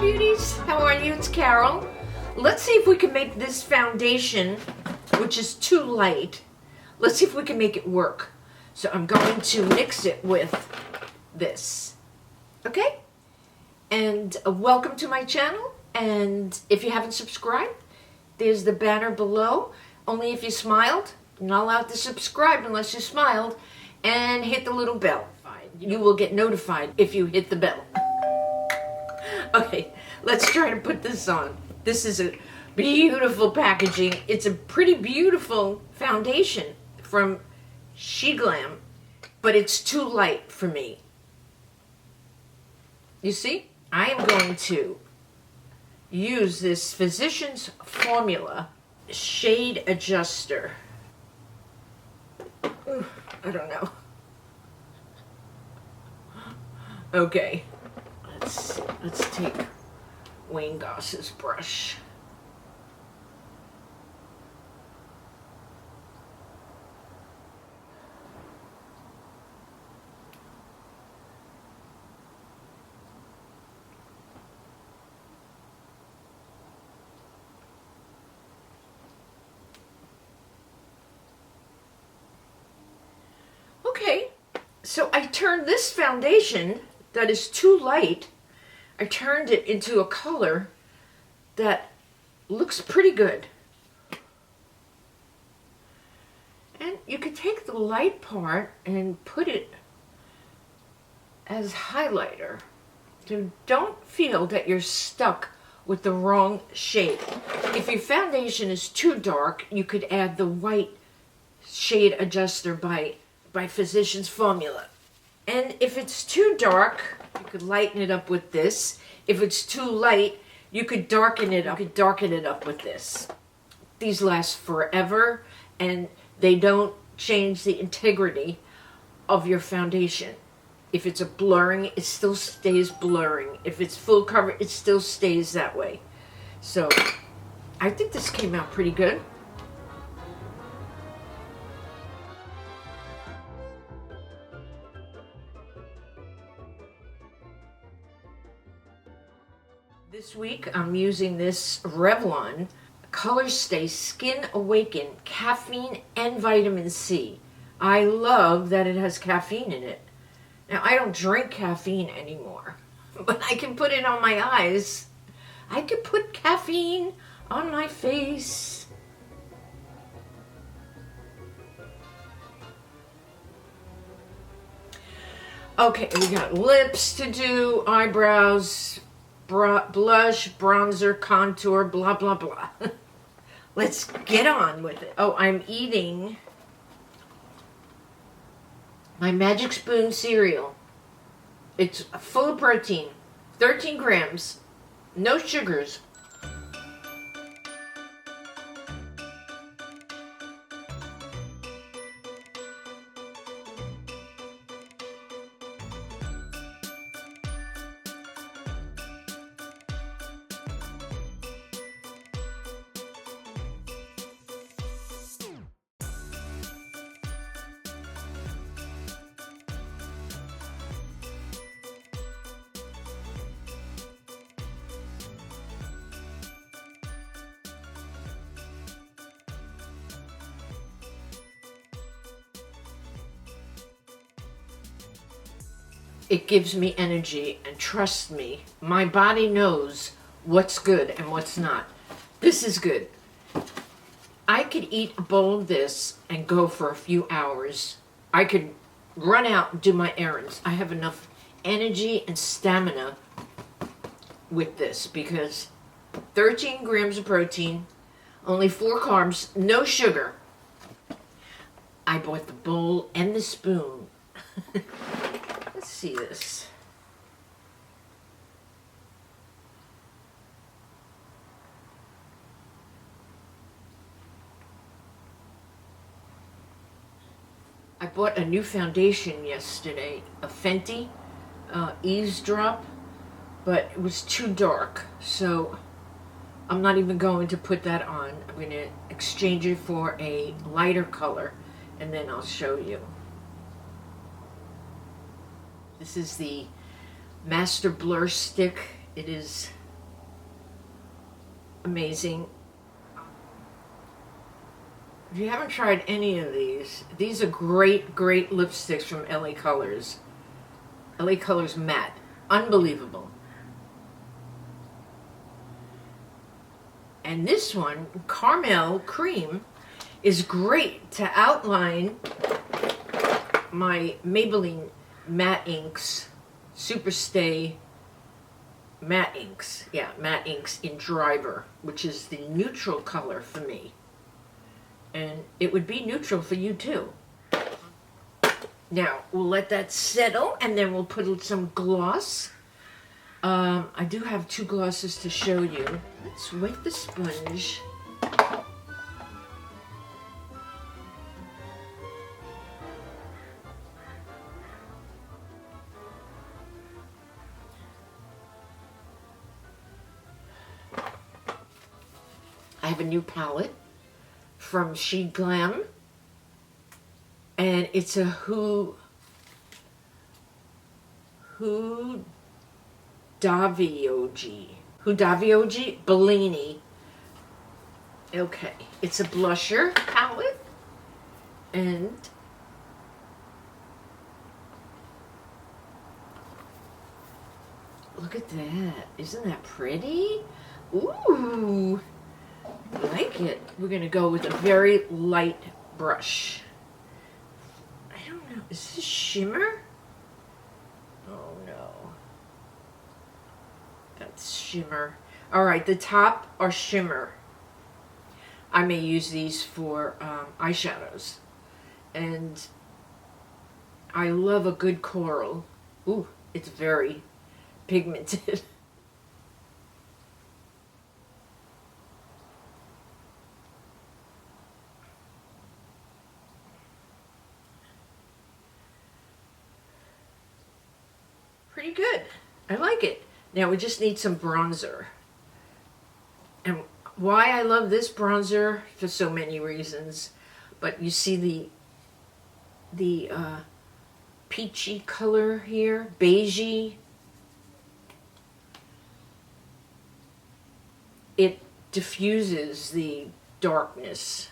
beauties, how are you? It's Carol. Let's see if we can make this foundation, which is too light, let's see if we can make it work. So I'm going to mix it with this, okay? And welcome to my channel, and if you haven't subscribed, there's the banner below. Only if you smiled. You're not allowed to subscribe unless you smiled, and hit the little bell. You will get notified if you hit the bell. Okay, let's try to put this on. This is a beautiful packaging. It's a pretty beautiful foundation from Ageless, but it's too light for me. You see, I am going to use this Physicians Formula Shade Adjuster. I don't know. Okay, let's take Wayne Goss's brush. Okay, so I turned this foundation that is too light, I turned it into a color that looks pretty good. And you could take the light part and put it as highlighter. So don't feel that you're stuck with the wrong shade. If your foundation is too dark, you could add the white shade adjuster by Physicians Formula. And if it's too dark, you could lighten it up with this. If it's too light, you could darken it up. With this. These last forever, and they don't change the integrity of your foundation. If it's a blurring, it still stays blurring. If it's full cover, it still stays that way. So, I think this came out pretty good. This week I'm using this Revlon Color Stay Skin Awaken Caffeine and Vitamin C. I love that it has caffeine in it. Now I don't drink caffeine anymore, but I can put it on my eyes. I could put caffeine on my face. Okay, we got lips to do, eyebrows, blush, bronzer, contour, blah, blah, blah. Let's get on with it. Oh, I'm eating my Magic Spoon cereal. It's full of protein, 13 grams, no sugars. It gives me energy, and trust me, my body knows what's good and what's not. This is good. I could eat a bowl of this and go for a few hours. I could run out and do my errands. I have enough energy and stamina with this because 13 grams of protein, only 4 carbs, no sugar. I bought the bowl and the spoon. Let's see this. I bought a new foundation yesterday, a Fenty Eavesdrop, but it was too dark, so I'm not even going to put that on. I'm going to exchange it for a lighter color, and then I'll show you. This is the Master Blur Stick. It is amazing. If you haven't tried any of these are great, great lipsticks from LA Colors. LA Colors Matte. Unbelievable. And this one, Caramel Cream, is great to outline my Maybelline Matte Inks, Superstay Matte Inks. Yeah, Matte Inks in Driver, which is the neutral color for me. And it would be neutral for you too. Now, we'll let that settle, and then we'll put some gloss. I do have 2 glosses to show you. Let's wet the sponge. I have a new palette from She Glam, and it's a Who Davioji Bellini. Okay, it's a blusher palette, and look at that. Isn't that pretty? Ooh, I like it. We're going to go with a very light brush. I don't know. Is this shimmer? Oh no. That's shimmer. Alright, the top are shimmer. I may use these for eyeshadows. And I love a good coral. Ooh, it's very pigmented. Pretty good. I like it. Now we just need some bronzer. And why I love this bronzer, for so many reasons, but you see the peachy color here, beigey. It diffuses the darkness.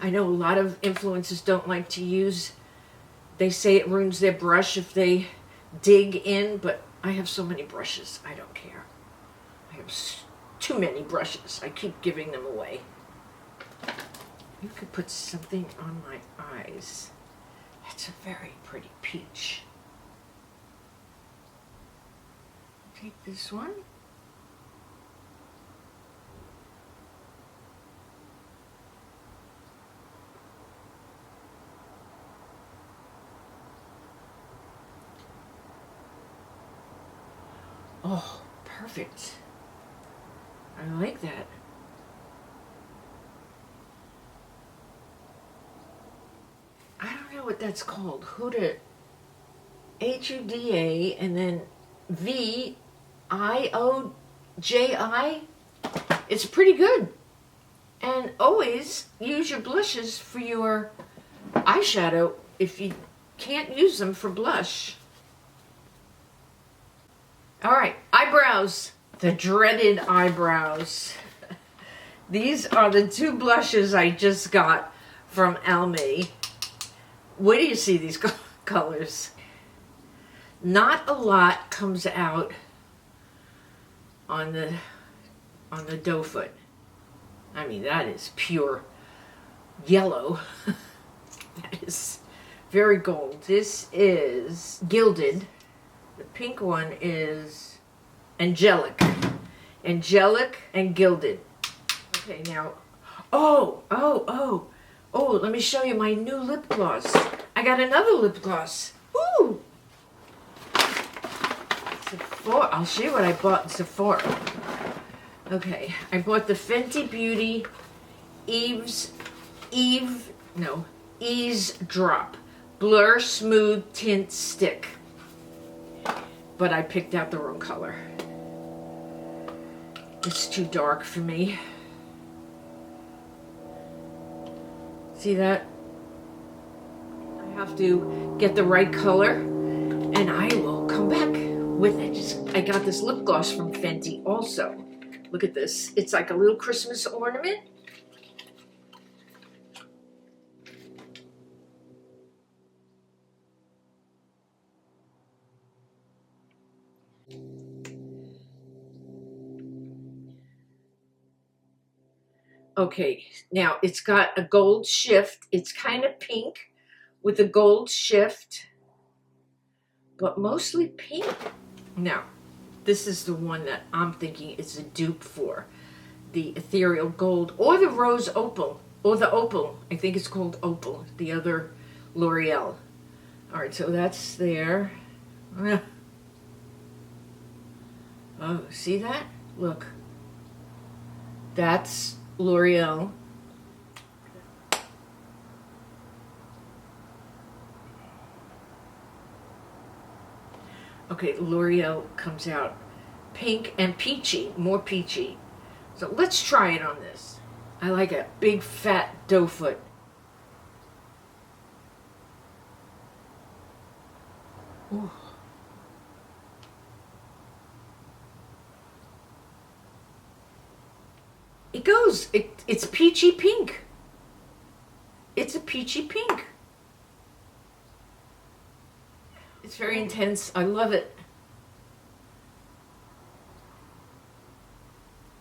I know a lot of influencers don't like to use, they say it ruins their brush if they dig in, but I have so many brushes, I don't care. I have too many brushes. I keep giving them away. You could put something on my eyes. That's a very pretty peach. Take this one. Oh, perfect. I like that. I don't know what that's called. Huda, Huda, and then VIOJI. It's pretty good. And always use your blushes for your eyeshadow if you can't use them for blush. All right, eyebrows, the dreaded eyebrows. These are the 2 blushes I just got from Almay. Where do you see these colors? Not a lot comes out on the doe foot. I mean, that is pure yellow. That is very gold. This is Gilded. The pink one is Angelic. Angelic and Gilded. Okay, now, oh, let me show you my new lip gloss. I got another lip gloss. Ooh! Sephora. I'll show you what I bought in Sephora. Okay, I bought the Fenty Beauty Ease Drop Blur Smooth Tint Stick. But I picked out the wrong color. It's too dark for me. See that? I have to get the right color, and I will come back with it. I got this lip gloss from Fenty also. Look at this. It's like a little Christmas ornament. Okay, now it's got a gold shift. It's kind of pink with a gold shift, but mostly pink. Now, this is the one that I'm thinking it's a dupe for. The ethereal gold or the rose opal or the opal. I think it's called opal, the other L'Oreal. All right, so that's there. Oh, see that? Look. That's L'Oreal. Okay, L'Oreal comes out pink and peachy, more peachy. So let's try it on this. I like a big fat doe foot. Ooh. It goes. It's peachy pink. It's a peachy pink. It's very intense. I love it.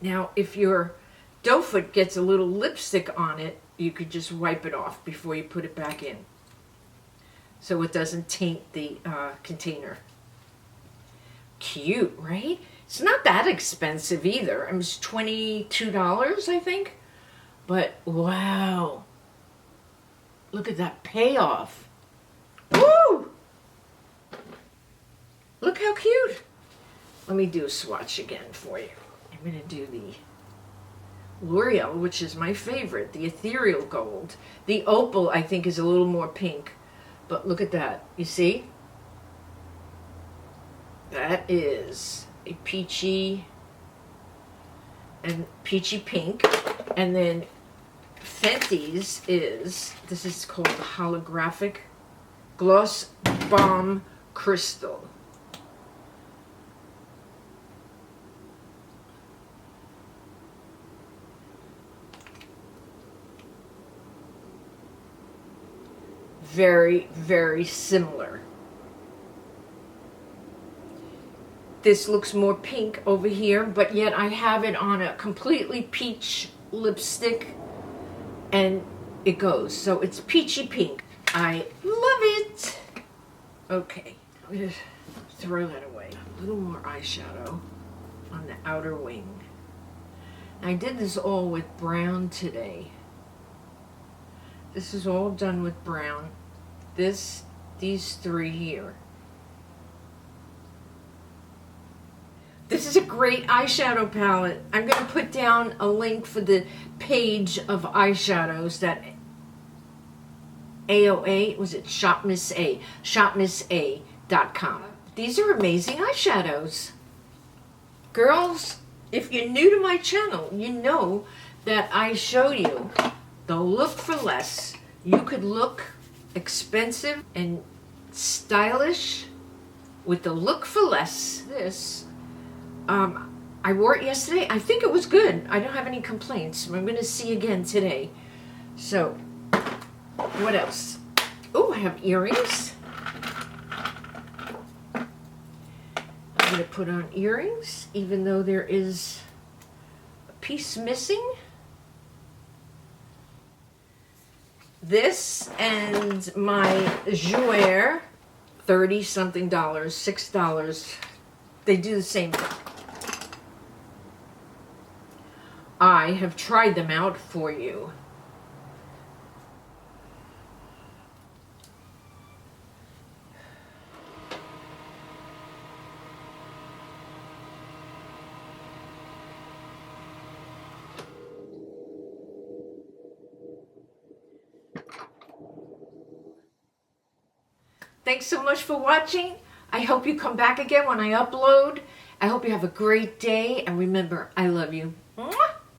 Now, if your doe foot gets a little lipstick on it, you could just wipe it off before you put it back in, so it doesn't taint the container. Cute, right? It's not that expensive either. I mean, it's $22, I think. But wow, look at that payoff. Woo! Look how cute. Let me do a swatch again for you. I'm going to do the L'Oreal, which is my favorite, the ethereal gold. The opal, I think, is a little more pink. But look at that. You see? That is a peachy and peachy pink. And then Fenty's is, this is called Holographic Gloss Bomb Crystal. Very, very similar. This looks more pink over here, but yet I have it on a completely peach lipstick, and it goes. So it's peachy pink. I love it. Okay, I'm gonna throw that away. A little more eyeshadow on the outer wing. I did this all with brown today. This is all done with brown. These three here. This is a great eyeshadow palette. I'm going to put down a link for the page of eyeshadows that AOA, was it Shop Miss A, shopmissa.com. These are amazing eyeshadows. Girls, if you're new to my channel, you know that I show you the look for less. You could look expensive and stylish with the look for less. This, I wore it yesterday. I think it was good. I don't have any complaints. I'm going to see again today. So, what else? Oh, I have earrings. I'm going to put on earrings, even though there is a piece missing. This and my jouer, $30-something, $6. They do the same thing. I have tried them out for you. Thanks so much for watching. I hope you come back again when I upload. I hope you have a great day. And remember, I love you.